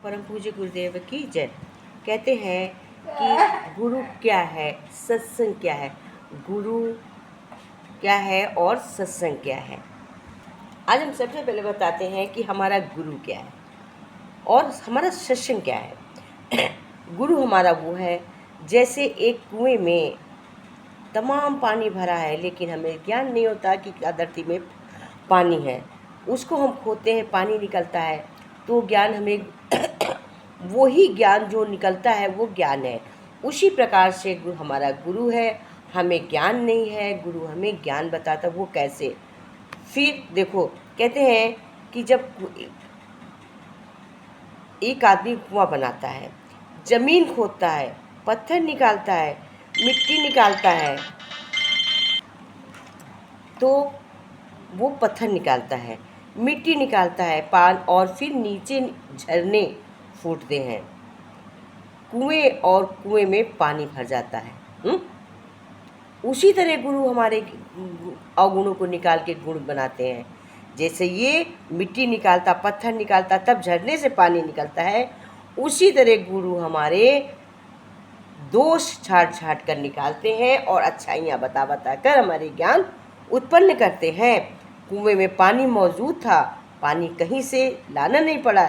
परम पूज्य गुरुदेव की जय। कहते हैं कि गुरु क्या है, सत्संग क्या है, गुरु क्या है और सत्संग क्या है। आज हम सबसे पहले बताते हैं कि हमारा गुरु क्या है और हमारा सत्संग क्या है। गुरु हमारा वो है, जैसे एक कुएं में तमाम पानी भरा है लेकिन हमें ज्ञान नहीं होता कि धरती में पानी है। उसको हम खोदते हैं, पानी निकलता है, तो ज्ञान हमें वही ज्ञान जो निकलता है वो ज्ञान है। उसी प्रकार से हमारा गुरु है, हमें ज्ञान नहीं है, गुरु हमें ज्ञान बताता, वो कैसे। फिर देखो, कहते हैं कि जब एक आदमी कुआं बनाता है, जमीन खोदता है, पत्थर निकालता है, मिट्टी निकालता है, तो वो पत्थर निकालता है, मिट्टी निकालता है, पान, और फिर नीचे झरने फूटते हैं, कुएं और कुएं में पानी भर जाता है। उसी तरह गुरु हमारे अवगुणों को निकाल के गुण बनाते हैं। जैसे ये मिट्टी निकालता, पत्थर निकालता, तब झरने से पानी निकलता है, उसी तरह गुरु हमारे दोष छाट छाट कर निकालते हैं और अच्छाइयाँ बता बता कर हमारे ज्ञान उत्पन्न करते हैं। कुएं में पानी मौजूद था, पानी कहीं से लाना नहीं पड़ा,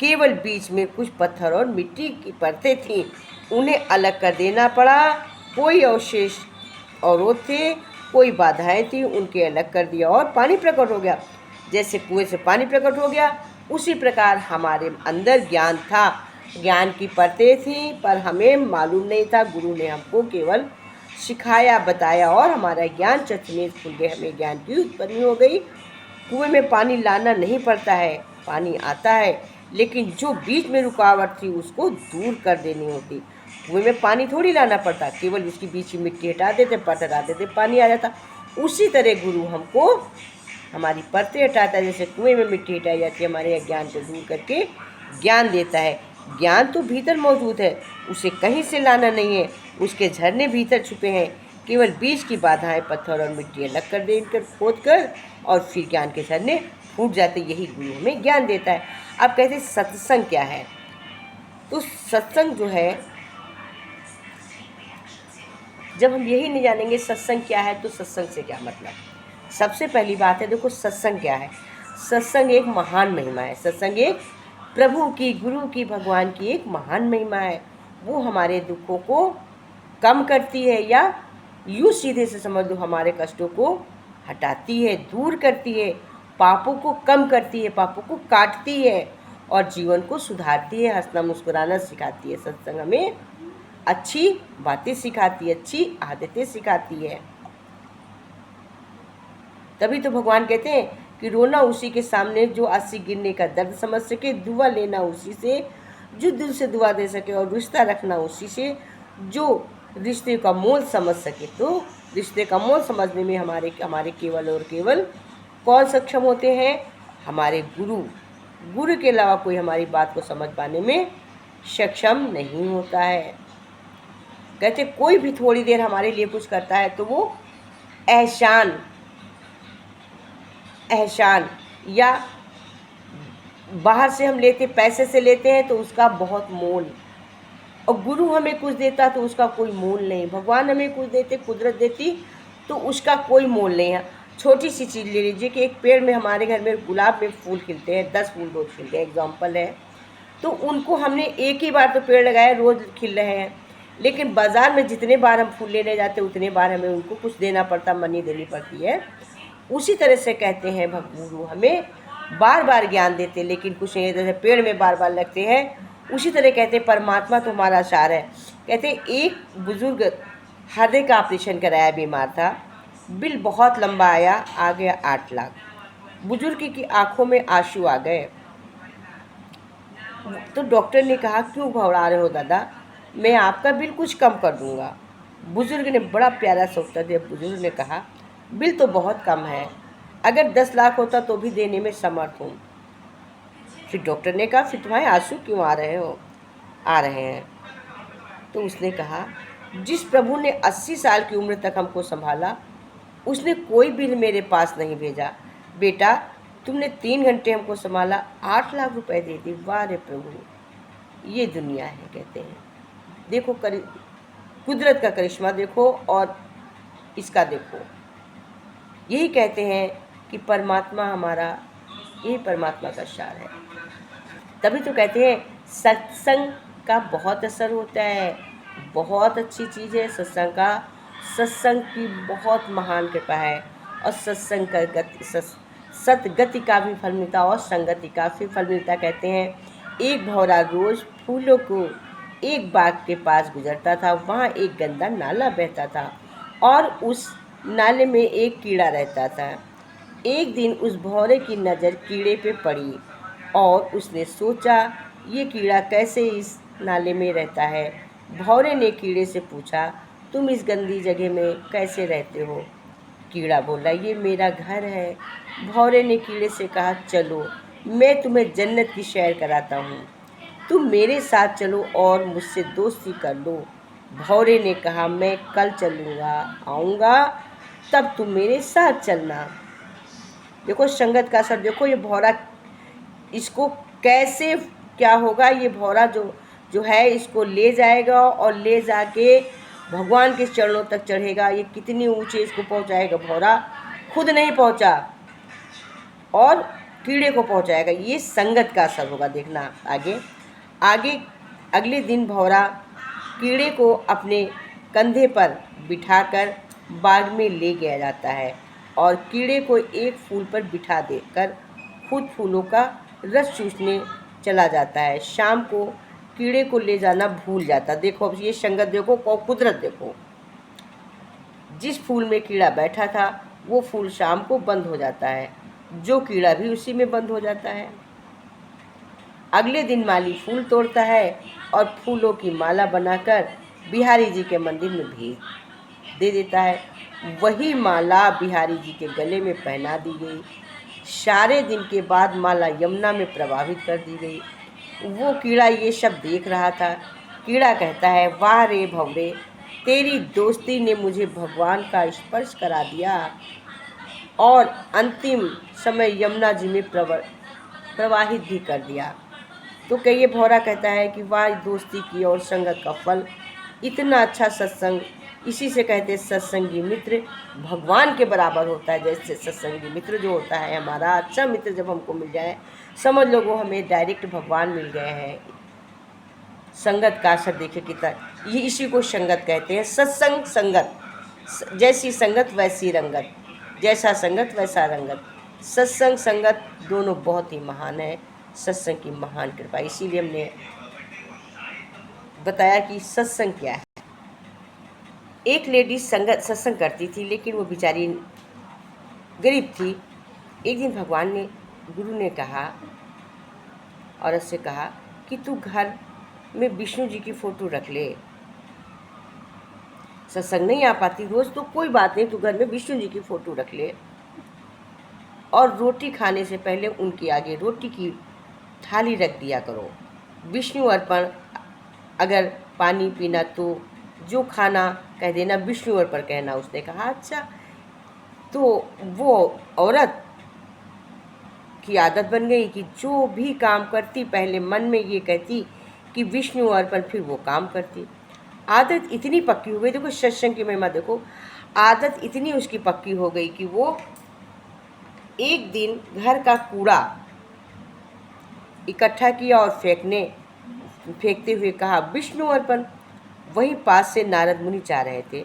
केवल बीच में कुछ पत्थर और मिट्टी की परतें थीं, उन्हें अलग कर देना पड़ा। कोई अवशेष अवरोध थे, कोई बाधाएं थी, उनके अलग कर दिया और पानी प्रकट हो गया। जैसे कुएं से पानी प्रकट हो गया, उसी प्रकार हमारे अंदर ज्ञान था, ज्ञान की परतें थीं, पर हमें मालूम नहीं था। गुरु ने हमको केवल सिखाया, बताया और हमारा ज्ञान चचमेच खुल गए, हमें ज्ञान की उत्पत्ति हो गई। कुएं में पानी लाना नहीं पड़ता है, पानी आता है, लेकिन जो बीच में रुकावट थी उसको दूर कर देनी होती। कुएं में पानी थोड़ी लाना पड़ता, केवल उसकी बीच की मिट्टी हटा देते, पत्थर हटा देते, पानी आ जाता। उसी तरह गुरु हमको हमारी परतें हटाता है, जैसे कुएं में मिट्टी हटाई जाती है, हमारे अज्ञान को दूर करके ज्ञान देता है। ज्ञान तो भीतर मौजूद है, उसे कहीं से लाना नहीं है, उसके झरने भीतर छुपे हैं, केवल बीच की बाधाएं पत्थर और मिट्टी अलग कर देकर खोद कर और फिर ज्ञान के झरने फूट जाते। यही गुरु हमें ज्ञान देता है। अब कहते हैं सत्संग क्या है, तो सत्संग जो है, जब हम यही नहीं जानेंगे सत्संग क्या है तो सत्संग से क्या मतलब। सबसे पहली बात है, देखो सत्संग क्या है। सत्संग एक महान महिमा है, सत्संग एक प्रभु की, गुरु की, भगवान की एक महान महिमा है। वो हमारे दुखों को कम करती है, या यूँ सीधे से समझ लो हमारे कष्टों को हटाती है, दूर करती है, पापों को कम करती है, पापों को काटती है और जीवन को सुधारती है, हंसना मुस्कुराना सिखाती है। सत्संग हमें अच्छी बातें सिखाती है, अच्छी आदतें सिखाती है। तभी तो भगवान कहते हैं कि रोना उसी के सामने जो आंसू गिरने का दर्द समझ सके, दुआ लेना उसी से जो दिल से दुआ दे सके, और रिश्ता रखना उसी से जो रिश्ते का मोल समझ सके। तो रिश्ते का मोल समझने में हमारे केवल और केवल कौन सक्षम होते हैं? हमारे गुरु। गुरु के अलावा कोई हमारी बात को समझ पाने में सक्षम नहीं होता है। कहते कोई भी थोड़ी देर हमारे लिए कुछ करता है तो वो एहसान या बाहर से हम लेते, पैसे से लेते हैं तो उसका बहुत मोल, और गुरु हमें कुछ देता तो उसका कोई मोल नहीं। भगवान हमें कुछ देते, कुदरत देती, तो उसका कोई मोल नहीं है। छोटी सी चीज़ ले लीजिए कि एक पेड़ में, हमारे घर में गुलाब में फूल खिलते हैं, 10 फूल रोज़ खिलते हैं, एग्जाम्पल है, तो उनको हमने एक ही बार तो पेड़ लगाया, रोज़ खिल रहे हैं, लेकिन बाज़ार में जितने बार हम फूल लेने जाते हैं उतने बार हमें उनको कुछ देना पड़ता, मनी देनी पड़ती है। उसी तरह से कहते हैं गुरु हमें बार बार ज्ञान देते, लेकिन कुछ नहीं, जैसे पेड़ में बार बार लगते हैं, उसी तरह कहते हैं परमात्मा तो हमारा सार है। कहते एक बुज़ुर्ग हृदय का ऑपरेशन कराया, बीमार था, बिल बहुत लंबा आया, आ गया 8 लाख। बुजुर्ग की आंखों में आंसू आ गए, तो डॉक्टर ने कहा क्यों घबरा रहे हो दादा, मैं आपका बिल कुछ कम कर दूंगा। बुजुर्ग ने बड़ा प्यारा सा उत्तर दिया। बुजुर्ग ने कहा बिल तो बहुत कम है, अगर 10 लाख होता तो भी देने में समर्थ हूँ। फिर डॉक्टर ने कहा फिर तुम्हारे आंसू क्यों आ रहे हैं? तो उसने कहा जिस प्रभु ने 80 साल की उम्र तक हमको संभाला, उसने कोई बिल मेरे पास नहीं भेजा। बेटा तुमने 3 घंटे हमको संभाला, 8 लाख रुपए दे दी। वाह रे प्रभु, ये दुनिया है। कहते हैं देखो कुदरत का करिश्मा देखो और इसका देखो। यही कहते हैं कि परमात्मा हमारा, यही परमात्मा का सार है। तभी तो कहते हैं सत्संग का बहुत असर होता है। बहुत अच्छी चीज़ है सत्संग का। सत्संग की बहुत महान कृपा है। और सत्संग का सतगति का भी फल मिलता और संगति का भी फल मिलता। कहते हैं एक भौरा रोज फूलों को एक बाग के पास गुजरता था। वहाँ एक गंदा नाला बहता था और उस नाले में एक कीड़ा रहता था। एक दिन उस भौरे की नज़र कीड़े पे पड़ी और उसने सोचा ये कीड़ा कैसे इस नाले में रहता है। भौरे ने कीड़े से पूछा, तुम इस गंदी जगह में कैसे रहते हो? कीड़ा बोला, ये मेरा घर है। भौरे ने कीड़े से कहा, चलो मैं तुम्हें जन्नत की सैर कराता हूँ, तुम मेरे साथ चलो और मुझसे दोस्ती कर लो। भौरे ने कहा, मैं कल चलूँगा, आऊँगा तब तुम मेरे साथ चलना। देखो संगत का असर देखो। ये भौरा, इसको कैसे क्या होगा, ये भौरा जो है इसको ले जाएगा और ले जाके भगवान के चरणों तक चढ़ेगा। ये कितनी ऊंचे इसको पहुंचाएगा। भौरा खुद नहीं पहुंचा और कीड़े को पहुंचाएगा। ये संगत का असर होगा। देखना आगे आगे। अगले दिन भौरा कीड़े को अपने कंधे पर बिठाकर बाग में ले गया जाता है और कीड़े को एक फूल पर बिठा देकर खुद फूलों का रस चूसने चला जाता है। शाम को कीड़े को ले जाना भूल जाता। देखो अब ये संगत देखो, कुदरत देखो। जिस फूल में कीड़ा बैठा था वो फूल शाम को बंद हो जाता है, जो कीड़ा भी उसी में बंद हो जाता है। अगले दिन माली फूल तोड़ता है और फूलों की माला बनाकर बिहारी जी के मंदिर में भेज दे देता है। वही माला बिहारी जी के गले में पहना दी गई। सारे दिन के बाद माला यमुना में प्रवाहित कर दी गई। वो कीड़ा ये सब देख रहा था। कीड़ा कहता है, वाह रे भंवरे, तेरी दोस्ती ने मुझे भगवान का स्पर्श करा दिया और अंतिम समय यमुना जी में प्रवाहित भी कर दिया। तो कहिए भौरा कहता है कि वाह दोस्ती की और संगत का फल, इतना अच्छा सत्संग। इसी से कहते हैं सत्संगी मित्र भगवान के बराबर होता है। जैसे सत्संगी मित्र जो होता है, हमारा अच्छा मित्र जब हमको मिल जाए, समझ लो वो हमें डायरेक्ट भगवान मिल गए हैं। संगत का असर देखिए कितना, ये इसी को संगत कहते हैं। सत्संग संगत, जैसी संगत वैसी रंगत, जैसा संगत वैसा रंगत। सत्संग संगत दोनों बहुत ही महान है। सत्संग की महान कृपा, इसीलिए हमने बताया कि सत्संग क्या है। एक लेडी सत्संग करती थी, लेकिन वो बेचारी गरीब थी। एक दिन भगवान ने, गुरु ने कहा, औरत से कहा कि तू घर में विष्णु जी की फ़ोटो रख ले। सत्संग नहीं आ पाती रोज़ तो कोई बात नहीं, तू घर में विष्णु जी की फ़ोटो रख ले और रोटी खाने से पहले उनके आगे रोटी की थाली रख दिया करो। विष्णु अर्पण, अगर पानी पीना तो जो खाना कह देना विष्णु अर्पण कहना। उसने कहा अच्छा। तो वो औरत की आदत बन गई कि जो भी काम करती पहले मन में ये कहती कि विष्णु अर्पण, फिर वो काम करती। आदत इतनी पक्की हो गई, देखो सत्संग की महिमा देखो। आदत इतनी उसकी पक्की हो गई कि वो एक दिन घर का कूड़ा इकट्ठा किया और फेंकते हुए कहा विष्णु अर्पण। वहीं पास से नारद मुनि जा रहे थे।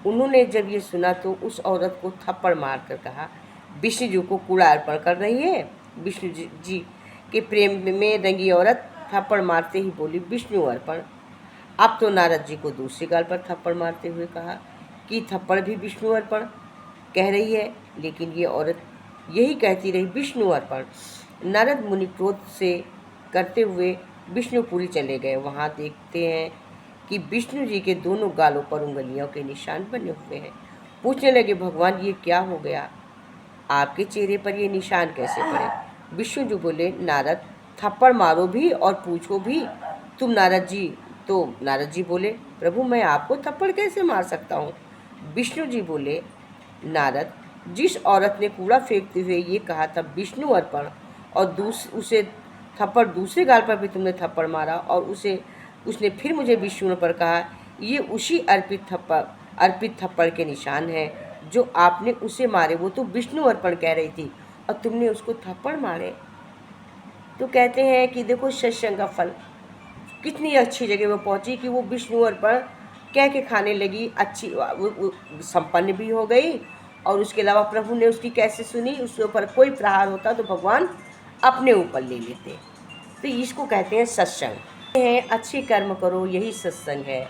उन्होंने जब ये सुना तो उस औरत को थप्पड़ मारकर कहा, विष्णु जी को कूड़ा अर्पण कर रही है। विष्णु जी के प्रेम में रंगी औरत थप्पड़ मारते ही बोली विष्णु अर्पण। अब तो नारद जी को दूसरी गाल पर थप्पड़ मारते हुए कहा कि थप्पड़ भी विष्णु अर्पण कह रही है, लेकिन ये औरत यही कहती रही विष्णु अर्पण। नारद मुनि क्रोध से करते हुए विष्णुपुरी चले गए। वहाँ देखते हैं कि विष्णु जी के दोनों गालों पर उंगलियों के निशान बने हुए हैं। पूछने लगे, भगवान ये क्या हो गया, आपके चेहरे पर ये निशान कैसे पड़े? विष्णु जी बोले, नारद थप्पड़ मारो भी और पूछो भी तुम नारद जी। तो नारद जी बोले, प्रभु मैं आपको थप्पड़ कैसे मार सकता हूँ? विष्णु जी बोले, नारद जिस औरत ने कूड़ा फेंकते हुए ये कहा था विष्णु अर्पण, और उसे थप्पड़ दूसरे गाल पर भी तुमने थप्पड़ मारा और उसने फिर मुझे विष्णु पर कहा, ये उसी अर्पित थप्पड़ के निशान हैं जो आपने उसे मारे। वो तो विष्णु अर्पण कह रही थी और तुमने उसको थप्पड़ मारे। तो कहते हैं कि देखो सत्संग का फल, कितनी अच्छी जगह वो पहुंची कि वो विष्णु अर्पण कह के खाने लगी, अच्छी वो संपन्न भी हो गई। और उसके अलावा प्रभु ने उसकी कैसे सुनी, उसके ऊपर कोई प्रहार होता तो भगवान अपने ऊपर ले लेते। तो इसको कहते हैं सत्संग है। अच्छे कर्म करो, यही सत्संग है,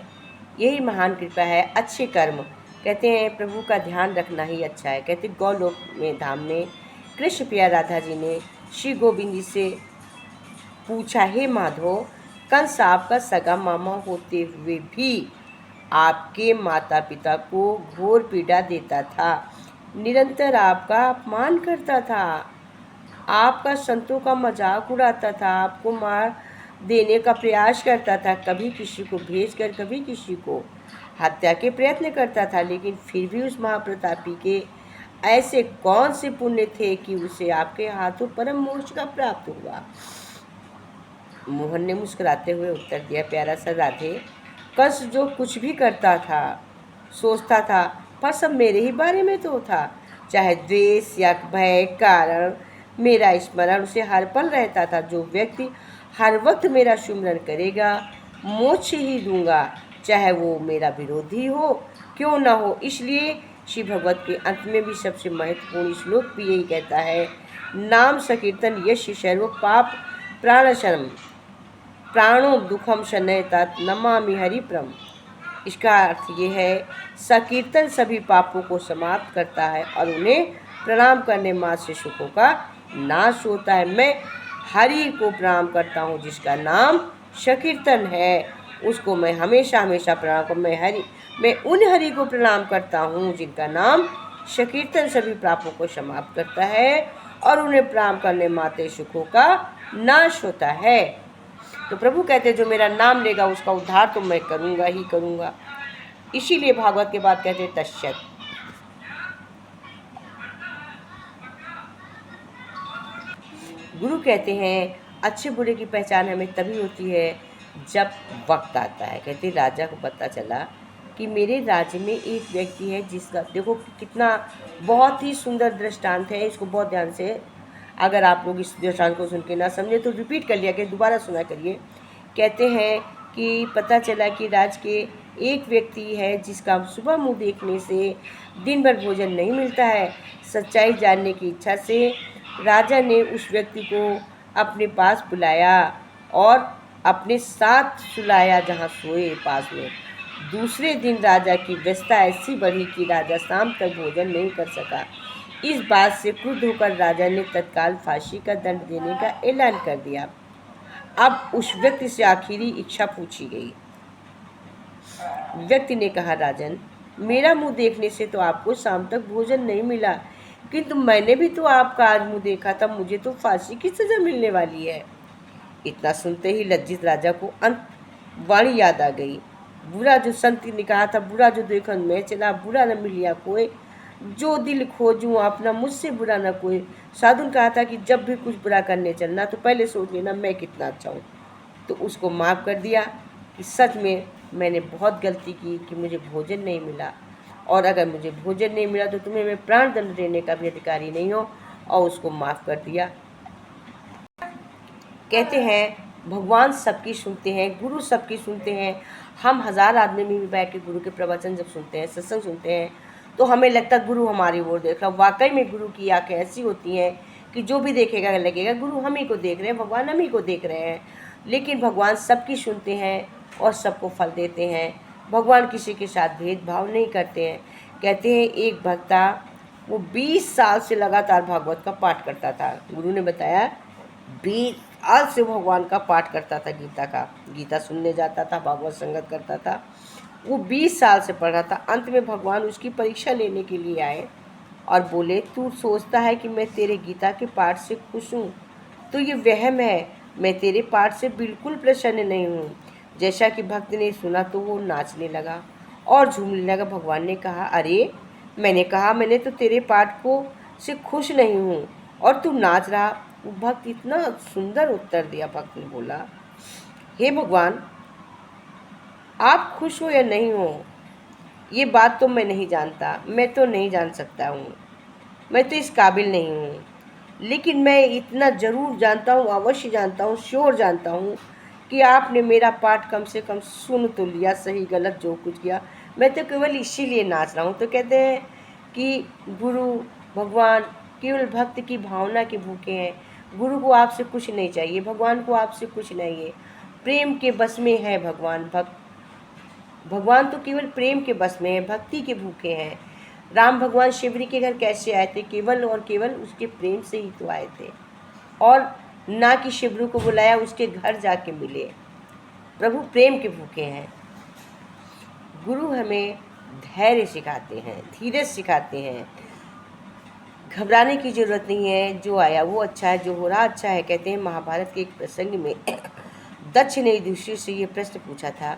यही महान कृपा है। अच्छे कर्म कहते हैं प्रभु का ध्यान रखना ही अच्छा है। कहते गौलोक में धाम में कृष्ण प्रिया राधा जी ने श्री गोविंद जी से पूछा, हे माधो, कंस आपका सगा मामा होते हुए भी आपके माता पिता को घोर पीड़ा देता था, निरंतर आपका अपमान करता था, आपका संतों का मजाक उड़ाता था, आपको मार देने का प्रयास करता था, कभी किसी को भेजकर कभी किसी को हत्या के प्रयत्न करता था। लेकिन फिर भी उस महाप्रतापी के ऐसे कौन से पुण्य थे कि उसे आपके हाथों परम मोक्ष का प्राप्त हुआ। मोहन ने मुस्कुराते हुए उत्तर दिया, प्यारा सा राधे, कंस जो कुछ भी करता था, सोचता था, पर सब मेरे ही बारे में तो था। चाहे द्वेष या भय कारण मेरा स्मरण उसे हर पल रहता था। जो व्यक्ति हर वक्त मेरा सुमिरन करेगा, मोक्ष ही दूंगा, चाहे वो मेरा विरोधी हो क्यों ना हो। इसलिए श्री भगवत के अंत में भी सबसे महत्वपूर्ण श्लोक भी यही कहता है, नाम संकीर्तन यश सर्व पाप प्राणशरम प्राणो दुखम शनयता नमामि हरिप्रम। इसका अर्थ ये है, संकीर्तन सभी पापों को समाप्त करता है और उन्हें प्रणाम करने मात्र से सुखों का नाश होता है। मैं हरि को प्रणाम करता हूँ, जिसका नाम संकीर्तन है, उसको मैं हमेशा हमेशा प्रणाम करूँ। मैं उन हरि को प्रणाम करता हूँ जिनका नाम संकीर्तन सभी पापों को समाप्त करता है और उन्हें प्रणाम करने मात्र सुखों का नाश होता है। तो प्रभु कहते हैं जो मेरा नाम लेगा उसका उद्धार तो मैं करूँगा ही करूँगा। इसीलिए भागवत के बाद कहते हैं तस्यत। गुरु कहते हैं अच्छे बुरे की पहचान हमें तभी होती है जब वक्त आता है। कहते राजा को पता चला कि मेरे राज्य में एक व्यक्ति है जिसका, देखो कितना बहुत ही सुंदर दृष्टांत है, इसको बहुत ध्यान से अगर आप लोग इस दृष्टांत को सुन के ना समझे तो रिपीट कर लिया, कि दोबारा सुना करिए। कहते हैं कि पता चला कि राज्य के एक व्यक्ति है जिसका सुबह मुँह देखने से दिन भर भोजन नहीं मिलता है। सच्चाई जानने की इच्छा से राजा ने उस व्यक्ति को अपने पास बुलाया और अपने साथ सुलाया, जहाँ सोए पास में। दूसरे दिन राजा की व्यस्तता ऐसी बढ़ी कि राजा शाम तक भोजन नहीं कर सका। इस बात से क्रुद्ध होकर राजा ने तत्काल फांसी का दंड देने का ऐलान कर दिया। अब उस व्यक्ति से आखिरी इच्छा पूछी गई। व्यक्ति ने कहा, राजन, मेरा मुंह देखने से तो आपको शाम तक भोजन नहीं मिला, किंतु मैंने भी तो आपका आज मुंह देखा था, मुझे तो फांसी की सजा मिलने वाली है। इतना सुनते ही लज्जित राजा को अंत वाणी याद आ गई। बुरा जो संत ने कहा था, बुरा जो देखन मैं चला, बुरा न मिलिया कोई, जो दिल खोजूं अपना मुझसे बुरा न कोई। साधु ने कहा था कि जब भी कुछ बुरा करने चलना तो पहले सोच लेना मैं कितना अच्छा हूँ। तो उसको माफ़ कर दिया कि सच में मैंने बहुत गलती की कि मुझे भोजन नहीं मिला, और अगर मुझे भोजन नहीं मिला तो तुम्हें मैं प्राण दंड देने का भी अधिकारी नहीं हूँ, और उसको माफ़ कर दिया। कहते हैं भगवान सबकी सुनते हैं, गुरु सबकी सुनते हैं। हम हज़ार आदमी में भी बैठ के गुरु के प्रवचन जब सुनते हैं, सत्संग सुनते हैं, तो हमें लगता है गुरु हमारी ओर देख रहा। वाकई में गुरु की आंखें ऐसी होती हैं कि जो भी देखेगा लगेगा गुरु हम ही को देख रहे हैं, भगवान हम ही को देख रहे हैं। लेकिन भगवान सबकी सुनते हैं और सबको फल देते हैं। भगवान किसी के साथ भेदभाव नहीं करते हैं। कहते हैं एक भक्ता वो 20 साल से लगातार भागवत का पाठ करता था। गुरु ने बताया 20 साल से भगवान का पाठ करता था, गीता सुनने जाता था, भागवत संगत करता था। वो 20 साल से पढ़ रहा था। अंत में भगवान उसकी परीक्षा लेने के लिए आए और बोले, तू सोचता है कि मैं तेरे गीता के पाठ से खुश हूँ, तो ये वहम है। मैं तेरे पाठ से बिल्कुल प्रसन्न नहीं हूँ। जैसा कि भक्त ने सुना तो वो नाचने लगा और झूमने लगा। भगवान ने कहा, अरे मैंने कहा, मैंने तो तेरे पाठ को से खुश नहीं हूँ और तू नाच रहा। वो भक्त इतना सुंदर उत्तर दिया। भक्त ने बोला, हे भगवान, आप खुश हो या नहीं हो ये बात तो मैं नहीं जानता, मैं तो नहीं जान सकता हूँ, मैं तो इस काबिल नहीं हूँ। लेकिन मैं इतना ज़रूर जानता हूँ, अवश्य जानता हूँ, श्योर जानता हूँ कि आपने मेरा पाठ कम से कम सुन तो लिया, सही गलत जो कुछ किया। मैं तो केवल इसीलिए नाच रहा हूँ। तो कहते हैं कि गुरु भगवान केवल भक्त की भावना के भूखे हैं। गुरु को आपसे कुछ नहीं चाहिए, भगवान को आपसे कुछ नहीं है, प्रेम के बस में है भगवान। भगवान तो केवल प्रेम के बस में है, भक्ति के भूखे हैं। राम भगवान शिवरी के घर कैसे आए थे? केवल और केवल उसके प्रेम से ही तो आए थे, और ना कि शिवरू को बुलाया, उसके घर जाके मिले। प्रभु प्रेम के भूखे हैं। गुरु हमें धैर्य सिखाते हैं, धीरज सिखाते हैं, घबराने की जरूरत नहीं है। जो आया वो अच्छा है, जो हो रहा अच्छा है। कहते हैं महाभारत के एक प्रसंग में दक्ष ने युधिष्ठिर से ये प्रश्न पूछा था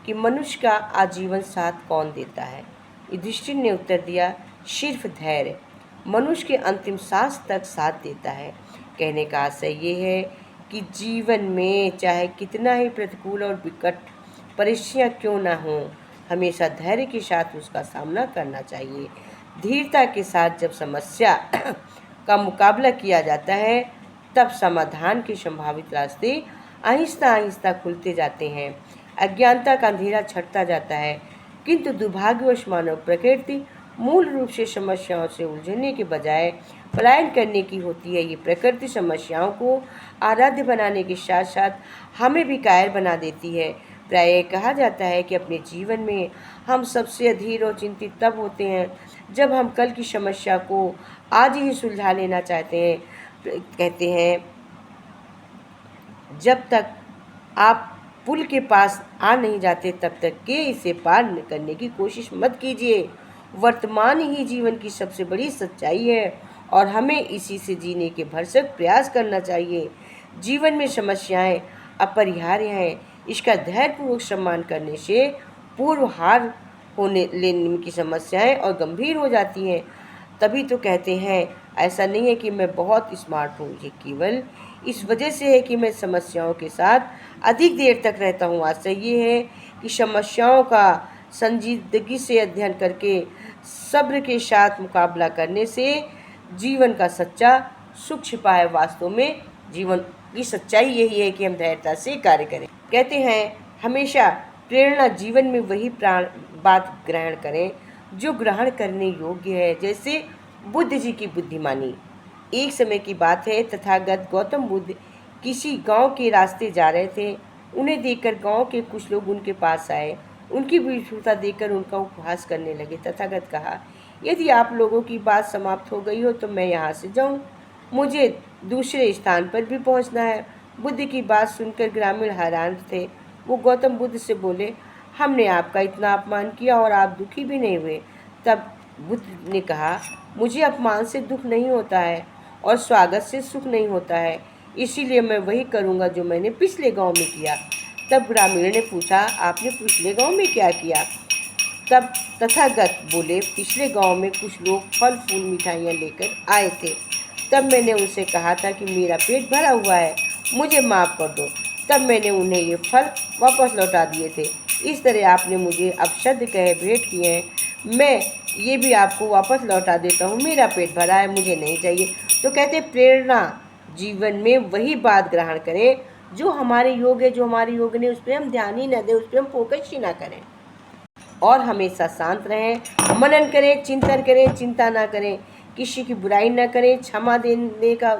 कि मनुष्य का आजीवन साथ कौन देता है? युधिष्ठिर ने उत्तर दिया, सिर्फ धैर्य मनुष्य के अंतिम सांस तक साथ देता है। कहने का आशय ये है कि जीवन में चाहे कितना ही प्रतिकूल और विकट परिस्थितियाँ क्यों ना हों, हमेशा धैर्य के साथ उसका सामना करना चाहिए। धीरता के साथ जब समस्या का मुकाबला किया जाता है, तब समाधान के संभावित रास्ते आहिस्ता आहिस्ता खुलते जाते हैं। अज्ञानता का अंधेरा छटता जाता है, किंतु दुर्भाग्यवश मानव प्रकृति मूल रूप से समस्याओं से उलझने के बजाय पलायन करने की होती है। ये प्रकृति समस्याओं को आराध्य बनाने के साथ साथ हमें भी कायर बना देती है। प्रायः कहा जाता है कि अपने जीवन में हम सबसे अधीर और चिंतित तब होते हैं जब हम कल की समस्या को आज ही सुलझा लेना चाहते हैं। कहते हैं, जब तक आप पुल के पास आ नहीं जाते तब तक के इसे पार करने की कोशिश मत कीजिए। वर्तमान ही जीवन की सबसे बड़ी सच्चाई है और हमें इसी से जीने के भरसक प्रयास करना चाहिए। जीवन में समस्याएं अपरिहार्य हैं, इसका धैर्यपूर्वक सम्मान करने से पूर्व हार होने लेने की समस्याएं और गंभीर हो जाती हैं। तभी तो कहते हैं, ऐसा नहीं है कि मैं बहुत स्मार्ट हूँ, ये केवल इस वजह से है कि मैं समस्याओं के साथ अधिक देर तक रहता हूँ। आशय ये है कि समस्याओं का संजीदगी से अध्ययन करके सब्र के साथ मुकाबला करने से जीवन का सच्चा सुख छिपा है। वास्तव में जीवन की सच्चाई यही है कि हम धैर्यता से कार्य करें। कहते हैं, हमेशा प्रेरणा जीवन में वही बात ग्रहण करें जो ग्रहण करने योग्य है। जैसे बुद्ध जी की बुद्धिमानी। एक समय की बात है, तथागत गौतम बुद्ध किसी गांव के रास्ते जा रहे थे। उन्हें देखकर गांव के कुछ लोग उनके पास आए। उनकी विषमता देखकर उनका उपहास करने लगे। तथागत कहा, यदि आप लोगों की बात समाप्त हो गई हो तो मैं यहाँ से जाऊँ, मुझे दूसरे स्थान पर भी पहुँचना है। बुद्ध की बात सुनकर ग्रामीण हैरान थे। वो गौतम बुद्ध से बोले, हमने आपका इतना अपमान किया और आप दुखी भी नहीं हुए। तब बुद्ध ने कहा, मुझे अपमान से दुख नहीं होता है और स्वागत से सुख नहीं होता है, इसीलिए मैं वही करूँगा जो मैंने पिछले गांव में किया। तब ग्रामीण ने पूछा, आपने पिछले गांव में क्या किया? तब तथागत बोले, पिछले गांव में कुछ लोग फल फूल मिठाइयाँ लेकर आए थे। तब मैंने उनसे कहा था कि मेरा पेट भरा हुआ है, मुझे माफ़ कर दो। तब मैंने उन्हें ये फल वापस लौटा दिए थे। इस तरह आपने मुझे अपशब्द कहे भेंट किए हैं, मैं ये भी आपको वापस लौटा देता हूँ। मेरा पेट भरा है, मुझे नहीं चाहिए। तो कहते प्रेरणा जीवन में वही बात ग्रहण करें जो हमारे योग है, जो हमारे योग ने, उस पर हम ध्यान ही न दें, उस पर हम फोकस ही ना करें और हमेशा शांत रहें, मनन करें, चिंतन करें, चिंता ना करें, किसी की बुराई ना करें, क्षमा देने का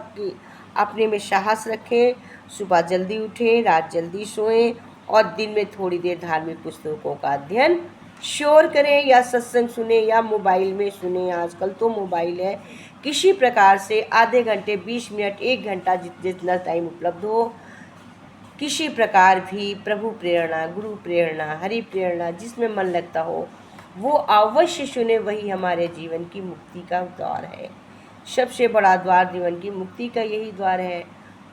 अपने में साहस रखें, सुबह जल्दी उठें, रात जल्दी सोएं और दिन में थोड़ी देर धार्मिक पुस्तकों का अध्ययन शोर करें या सत्संग सुने या मोबाइल में सुने। आजकल तो मोबाइल है, किसी प्रकार से आधे घंटे, 20 मिनट, 1 घंटा जितना टाइम उपलब्ध हो, किसी प्रकार भी प्रभु प्रेरणा, गुरु प्रेरणा, हरि प्रेरणा, जिसमें मन लगता हो वो अवश्य सुने। वही हमारे जीवन की मुक्ति का द्वार है। सबसे बड़ा द्वार जीवन की मुक्ति का यही द्वार है।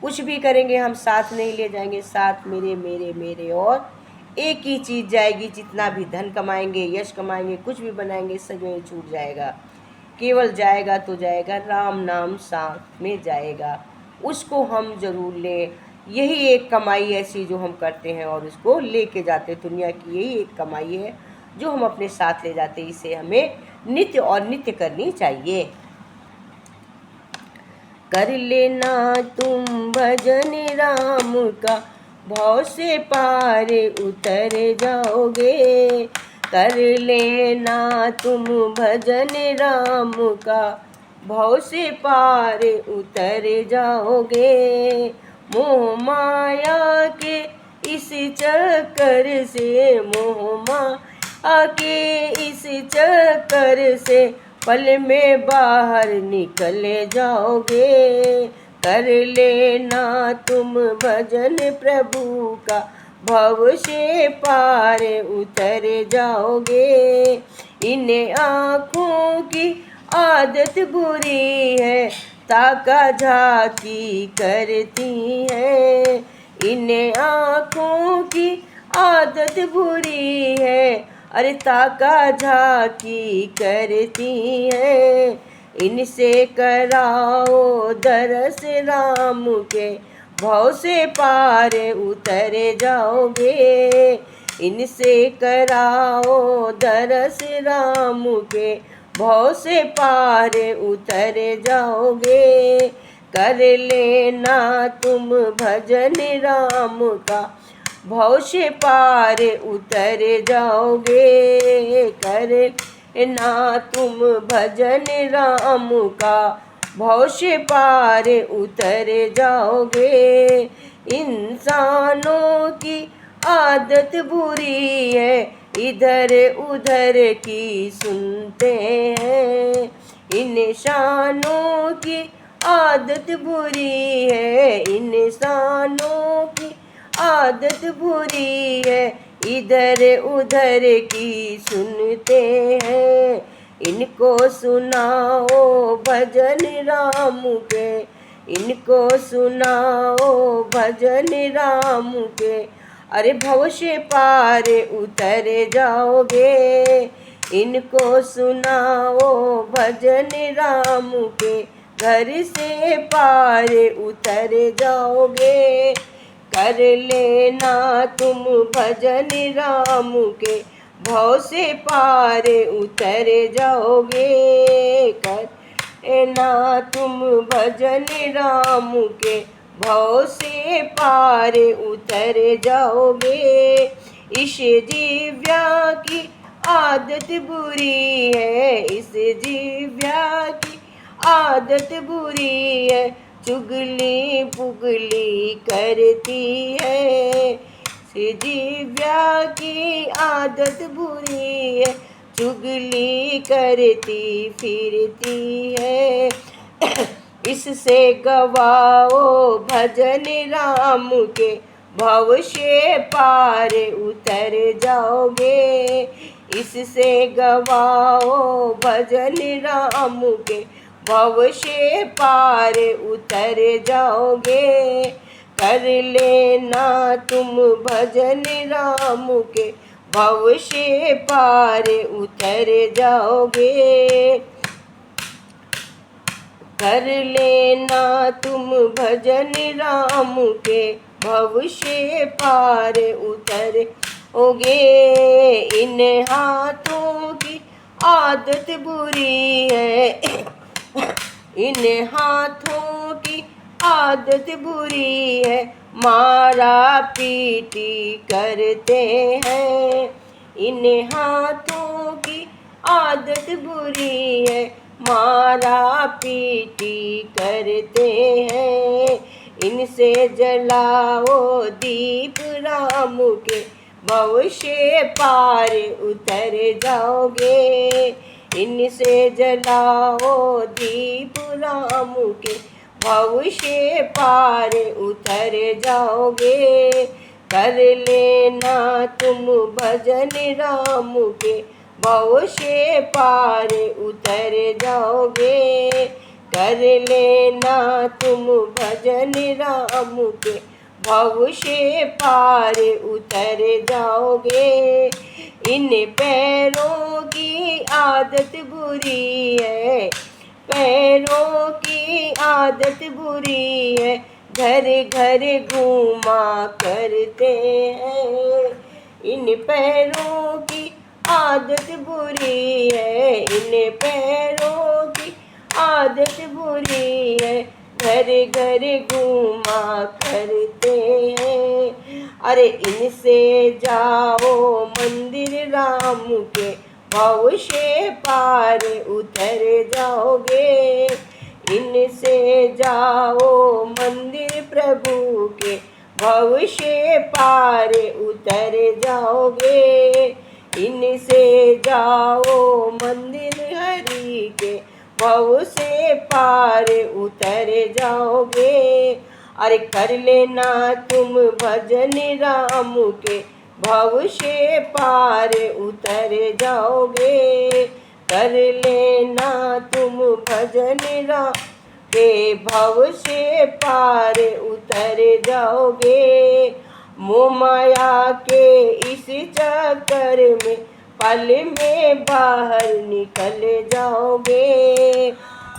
कुछ भी करेंगे हम साथ नहीं ले जाएंगे, साथ मेरे मेरे मेरे और एक ही चीज़ जाएगी, जितना भी धन कमाएंगे, यश कमाएंगे, कुछ भी बनाएंगे, सब में छूट जाएगा। केवल जाएगा तो जाएगा, राम नाम साथ में जाएगा, उसको हम जरूर लें। यही एक कमाई ऐसी जो हम करते हैं और उसको लेके जाते हैं। दुनिया की यही एक कमाई है जो हम अपने साथ ले जाते हैं। इसे हमें नित्य और नित्य करनी चाहिए। कर लेना तुम भजन राम का, भव से पार उतर जाओगे। कर लेना तुम भजन राम का, भव से पार उतर जाओगे। मोह माया के इस चक्कर से, मोह माया के इस चक्कर से, पल में बाहर निकल जाओगे। कर लेना तुम भजन प्रभु का, भव से पार उतर जाओगे। इन आँखों की आदत बुरी है, ताका झाकी करती है। इन आँखों की आदत बुरी है, अरे ताका झाकी करती है। इनसे कराओ दरस राम के, भव से पार उतर जाओगे। इनसे कराओ दरस राम के, भव से पार उतर जाओगे। कर लेना तुम भजन राम का, भव से पार उतर जाओगे। कर ना तुम भजन राम का, भव से पार उतर जाओगे। इंसानों की आदत बुरी है, इधर उधर की सुनते हैं। इंसानों की आदत बुरी है, इंसानों की आदत बुरी है, इधर उधर की सुनते हैं। इनको सुनाओ भजन राम के, इनको सुनाओ भजन राम के, अरे भव से पार उतर जाओगे। इनको सुनाओ भजन राम के, घर से पार उतर जाओगे। कर लेना तुम भजन राम के, भव से पार उतर जाओगे। कर लेना तुम भजन राम के, भव से पार उतर जाओगे। इस जीव्या की आदत बुरी है, इस जीव्या की आदत बुरी है, चुगली पुगली करती है। जीव्या की आदत बुरी है, चुगली करती फिरती है। इससे गवाओ भजन राम के, भव से पार उतर जाओगे। इससे गवाओ भजन राम के, भव से पार उतर जाओगे। कर लेना तुम भजन राम के, भव से पार उतर जाओगे। कर लेना तुम भजन राम के, भव से पार उतरोगे। इन हाथों की आदत बुरी है, इन हाथों की आदत बुरी है, मारा पीटी करते हैं। इन हाथों की आदत बुरी है, मारा पीटी करते हैं। इनसे जलाओ दीप राम के, भव से पार उतर जाओगे। इनसे जलाओ दीप राम के, भव से पार उतर जाओगे। कर लेना तुम भजन राम के, भव से पार उतर जाओगे। कर लेना तुम भजन राम के, भव से पार उतर जाओगे। इन पैरों की आदत बुरी है, पैरों की आदत बुरी है, घर घर घूमा करते हैं। इन पैरों की आदत बुरी है, इन पैरों की आदत बुरी है, घर घर घूमा करते हैं। अरे इनसे जाओ मंदिर राम के, भव से पार उतर जाओगे। इनसे जाओ मंदिर प्रभु के, भव से पार उतर जाओगे। इनसे जाओ मंदिर हरि के, भव से पार उतर जाओगे। अरे कर लेना तुम भजन राम के, भव से पार उतर जाओगे। कर लेना तुम भजन राम के, भव से पार उतर जाओगे। मोह माया के इस चक्कर में पल में बाहर निकल जाओगे।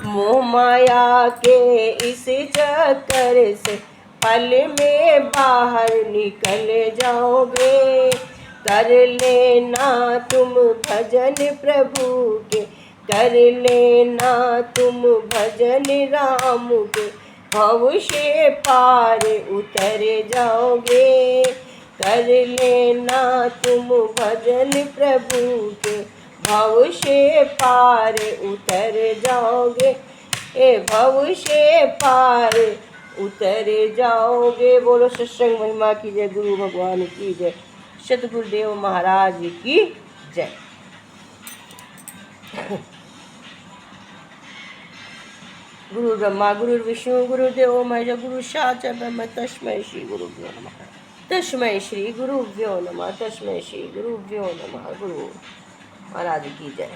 मोह माया के इस चक्कर से पल में बाहर निकल जाओगे। कर लेना तुम भजन प्रभु के, कर लेना तुम भजन राम के, भव से पार उतर जाओगे। कर लेना तुम भजन प्रभु के, भव से पार उतर जाओगे। ए भव से पार उतर जाओगे। बोलो सत्संग महिमा की जय, गुरु भगवान की जय, सतगुरुदेव महाराज की जय। गुरु ब्रह्मा गुरु विष्णु गुरुदेव महेश, गुरु साक्षात् ब्रह्म तस्मै श्री गुरुभ्यो नमः। तस्मै श्री गुरुभ्यो नमः, तस्मै श्री गुरुभ्यो नमः। गुरु महाराज की जय।